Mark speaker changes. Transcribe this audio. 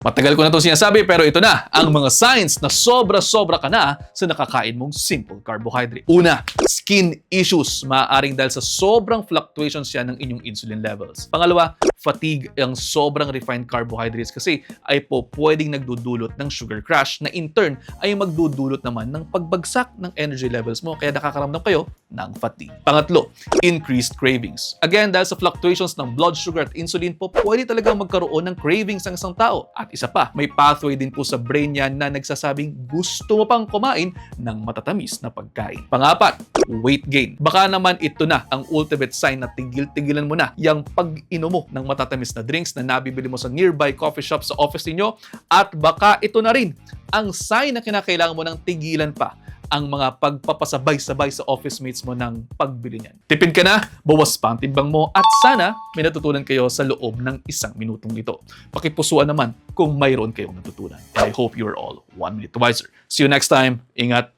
Speaker 1: Matagal ko na itong sinasabi pero ito na ang mga signs na sobra-sobra ka na sa nakakain mong simple carbohydrate. Una, skin issues. Maaaring dahil sa sobrang fluctuations yan ng inyong insulin levels. Pangalawa, fatigue. Ang sobrang refined carbohydrates kasi ay po pwedeng nagdudulot ng sugar crash na in turn ay magdudulot naman ng pagbagsak ng energy levels mo kaya nakakaramdam kayo ng fatigue. Pangatlo, increased cravings. Again, dahil sa fluctuations ng blood sugar at insulin po, pwede talagang magkaroon ng cravings ang isang tao. At isa pa, may pathway din po sa brain yan na nagsasabing gusto mo pang kumain ng matatamis na pagkain. Pangapat, weight gain. Baka naman ito na ang ultimate sign na tigil-tigilan mo na yung pag-inom mo ng matatamis na drinks na nabibili mo sa nearby coffee shop sa office ninyo at baka ito na rin ang sign na kinakailangan mo ng tigilan pa ang mga pagpapasabay-sabay sa office mates mo ng pagbili niyan. Tipid ka na, bawas pa ang timbang mo at sana may natutunan kayo sa loob ng 1 minutong ito. Pakipusuan naman kung mayroon kayong natutunan. And I hope you're all 1 minute wiser. See you next time. Ingat!